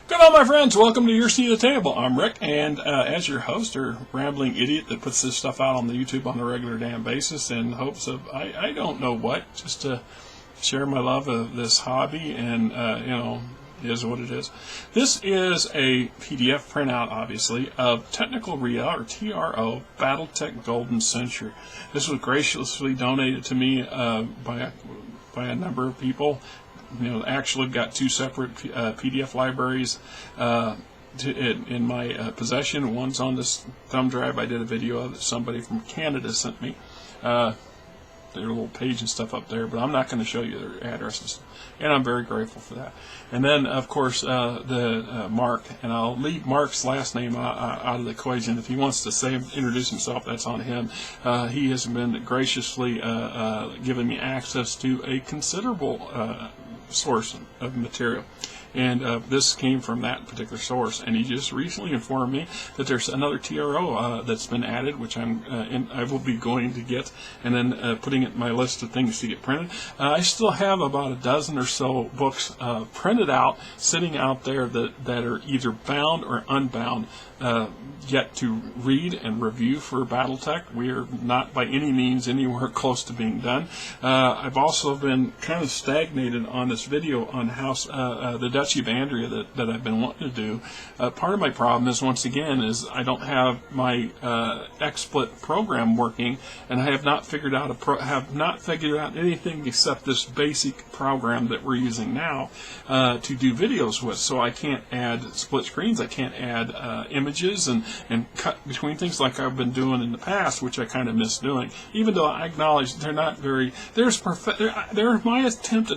Good on, my friends. Welcome to your seat at the table. I'm Rick, and as your host or rambling idiot that puts this stuff out on the YouTube on a regular damn basis in hopes of, I don't know what, just to share my love of this hobby, and, it is what it is. This is a PDF printout, obviously, of Technical Readout, or TRO, BattleTech Golden Century. This was graciously donated to me by a number of people. Actually got two separate PDF libraries in my possession. One's on this thumb drive I did a video of that somebody from Canada sent me. Their little page and stuff up there, but I'm not going to show you their addresses, and I'm very grateful for that. And then, of course, Mark, and I'll leave Mark's last name out of the equation. If he wants to introduce himself, that's on him. He has been graciously giving me access to a considerable source of material, and this came from that particular source, and he just recently informed me that there's another TRO that's been added, which I will be going to get, and then putting it in my list of things to get printed. I still have about a dozen or so books printed out, sitting out there that are either bound or unbound, yet to read and review for BattleTech. We are not by any means anywhere close to being done. I've also been kind of stagnated on this video on how the Duchy of Andria that I've been wanting to do. Part of my problem is, once again, is I don't have my XSplit program working, and I have not figured out anything except this basic program that we're using now to do videos with. So I can't add split screens, I can't add images and cut between things like I've been doing in the past, which I kind of miss doing. Even though I acknowledge they're not very, they're my attempt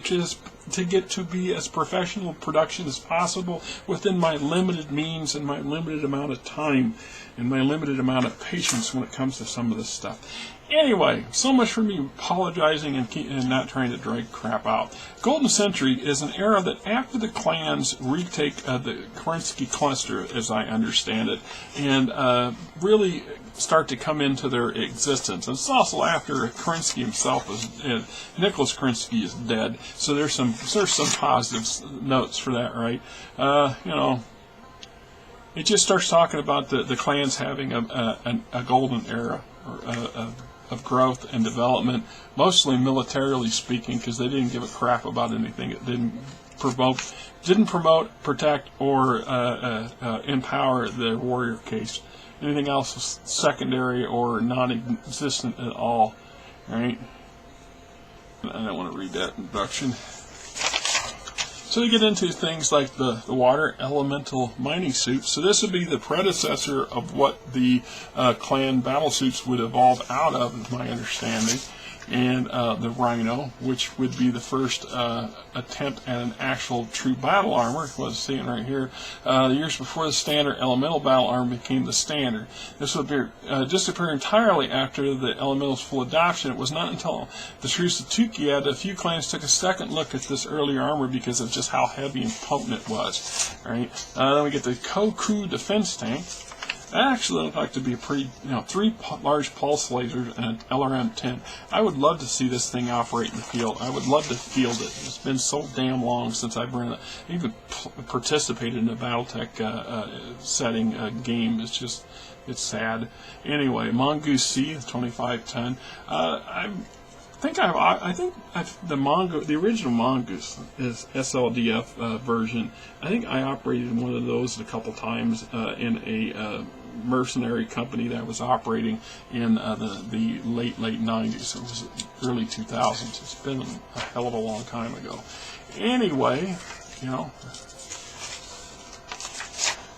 to get to be as professional production as possible within my limited means and my limited amount of time and my limited amount of patience when it comes to some of this stuff. Anyway, so much for me apologizing and not trying to drag crap out. Golden Century is an era that after the clans retake the Kerensky Cluster, as I understand it, and really start to come into their existence. And it's also after Kerensky himself Nicholas Kerensky is dead. So there's some positive notes for that, right? It just starts talking about the clans having a golden era, or of growth and development, mostly militarily speaking, because they didn't give a crap about anything. It didn't promote, protect, or empower the warrior case. Anything else was secondary or non-existent at all. Right? I don't want to read that introduction. So we get into things like the water elemental mining suit. So this would be the predecessor of what the clan battle suits would evolve out of, is my understanding. And the Rhino, which would be the first attempt at an actual true battle armor. Was seeing right here. The years before the standard elemental battle armor became the standard. This would disappear entirely after the elemental's full adoption. It was not until the Truce of Tukia that a few clans took a second look at this earlier armor because of just how heavy and potent it was. Right. Then we get the Koku defense tank. That actually looked like to be a pretty, 3 large pulse lasers and an LRM-10. I would love to see this thing operate in the field. I would love to field it. It's been so damn long since I've even participated in a BattleTech setting game. It's sad. Anyway, Mongoose C, 25-ton. The original Mongoose is SLDF version. I think I operated one of those a couple times in a mercenary company that was operating in the late 90s. It was early 2000s. It's been a hell of a long time ago. Anyway,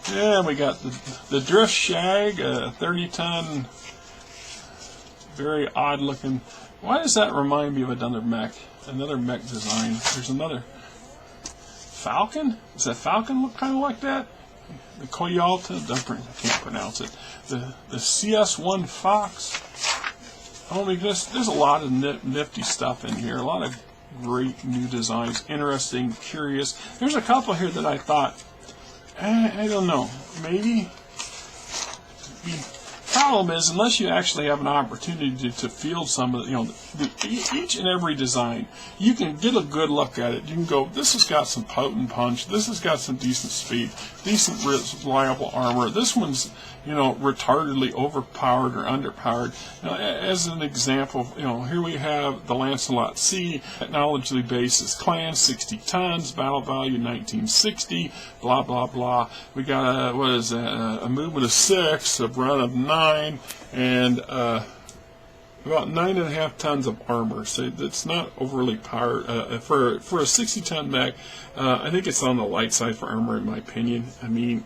yeah, we got the Drift Shag, 30-ton, very odd looking. Why does that remind me of another mech design? There's another Falcon. Does that Falcon look kind of like that? The Coyalta, I can't pronounce it. The CS1 Fox. Oh my goodness, there's a lot of nifty stuff in here. A lot of great new designs, interesting, curious. There's a couple here that I thought, I don't know, maybe problem is, unless you actually have an opportunity to field some of each and every design, you can get a good look at it. You can go, this has got some potent punch, this has got some decent speed, decent reliable armor, this one's retardedly overpowered or underpowered. As an example, here we have the Lancelot C, technology basis Clan, 60 tons, battle value 1960, blah blah blah. We got a movement of 6, a run of 9, and about 9.5 tons of armor. So it's not overly powered for a 60-ton mech. I think it's on the light side for armor, in my opinion. I mean,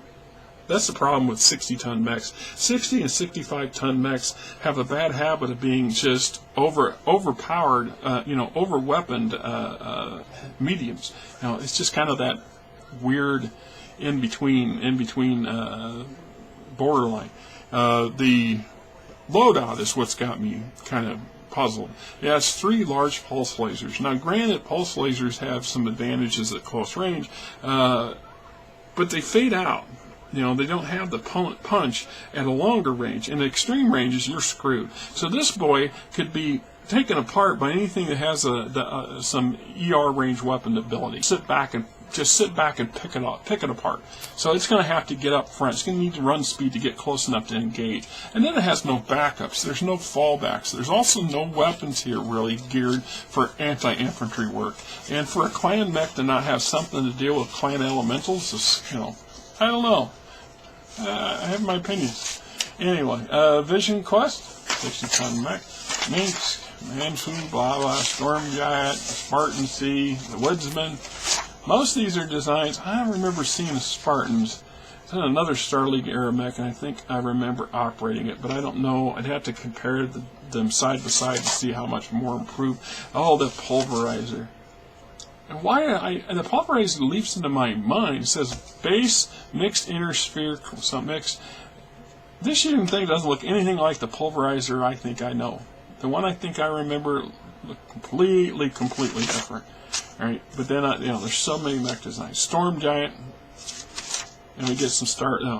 that's the problem with 60-ton mechs. 60 and 65-ton mechs have a bad habit of being just overpowered, over-weaponed mediums. It's just kind of that weird in between borderline. The loadout is what's got me kind of puzzled. Yeah, it's 3 large pulse lasers. Now, granted, pulse lasers have some advantages at close range, but they fade out. They don't have the punch at a longer range. In extreme ranges, you're screwed. So this boy could be taken apart by anything that has some ER range weapon ability. Sit back and pick it apart. So it's going to have to get up front. It's going to need to run speed to get close enough to engage. And then it has no backups. There's no fallbacks. There's also no weapons here really geared for anti-infantry work. And for a clan mech to not have something to deal with clan elementals is, I don't know. I have my opinions. Anyway, Vision Quest, 60-ton mech, Minx, Manfu, blah blah, Storm Giant, Spartan C, the Woodsman. Most of these are designs. I don't remember seeing the Spartans. It's another Star League era mech, and I think I remember operating it, but I don't know. I'd have to compare them side by side to see how much more improved. Oh, the Pulverizer. And the Pulverizer leaps into my mind. It says base, mixed inner sphere, some mixed. This shooting thing doesn't look anything like the Pulverizer I think I know. The one I think I remember looked completely different. Alright, but then there's so many mech designs. Storm Giant, and we get some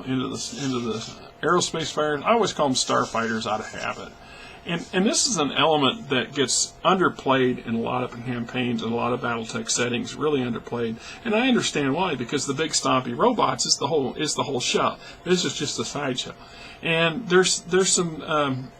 into the aerospace fighters. I always call them starfighters out of habit. And this is an element that gets underplayed in a lot of campaigns and a lot of BattleTech settings, really underplayed. And I understand why, because the big stompy robots is the whole show. This is just a sideshow. And there's some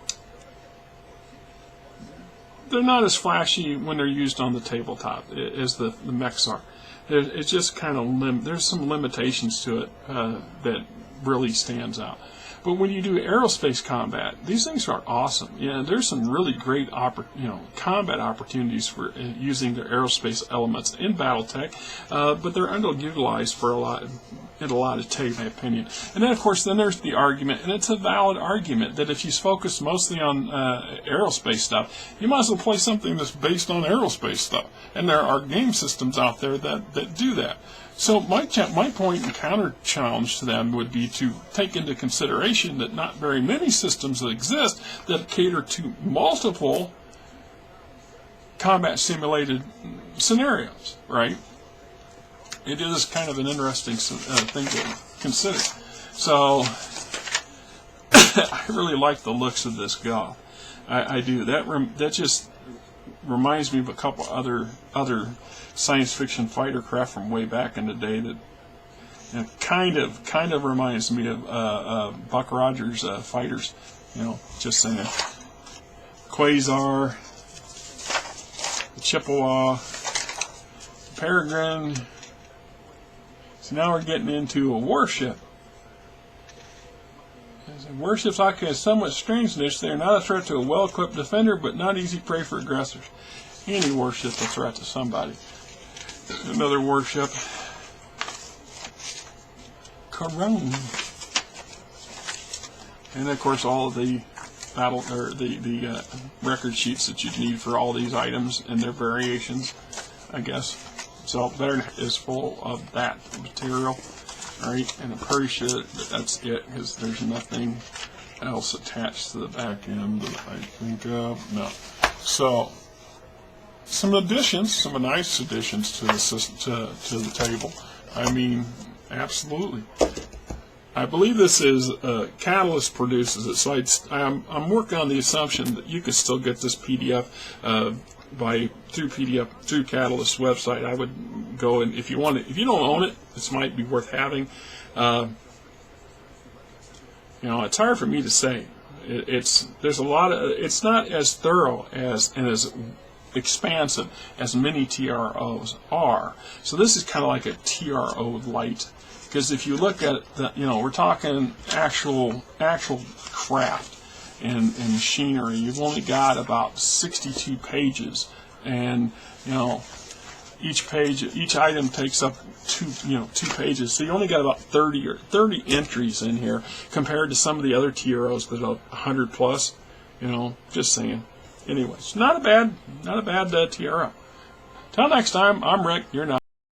they're not as flashy when they're used on the tabletop as the mechs are. It's just kind of there's some limitations to it that really stands out. But when you do aerospace combat, these things are awesome. Yeah, there's some really great combat opportunities for using their aerospace elements in BattleTech, but they're underutilized for in a lot of tape, in my opinion. And then, of course, there's the argument, and it's a valid argument, that if you focus mostly on aerospace stuff, you might as well play something that's based on aerospace stuff. And there are game systems out there that do that. So my point and counter challenge to them would be to take into consideration that not very many systems that exist that cater to multiple combat simulated scenarios, right? It is kind of an interesting thing to consider. So I really like the looks of this guy. I do. That just reminds me of a couple other science fiction fighter craft from way back in the day that kind of reminds me of Buck Rogers fighters. Just saying. Quasar, the Chippewa, Peregrine. So now we're getting into a warship. Warships occupy a somewhat strange niche. They are not a threat to a well-equipped defender, but not easy prey for aggressors. Any warship is a threat to somebody. Another warship. Corone. And of course all of the the record sheets that you need for all these items and their variations, I guess. So BattleMechs is full of that material. Alright, and I'm pretty sure that's it, because there's nothing else attached to the back end that I think of. No. So, some additions, some nice additions to the system, to the table. I mean, absolutely. I believe this is Catalyst produces it, so I'm working on the assumption that you could still get this PDF through Catalyst's website. I would go, and if you want it, if you don't own it, this might be worth having. It's hard for me to say. There's a lot of, it's not as thorough as and as expansive as many TROs are. So this is kind of like a TRO light, because if you look at the, we're talking actual craft and machinery. You've only got about 62 pages, and each item takes up two pages, so you only got about 30 entries in here compared to some of the other TROs that are 100 plus. Just saying. Anyways, not a bad TRO. Till next time, I'm Rick. You're not.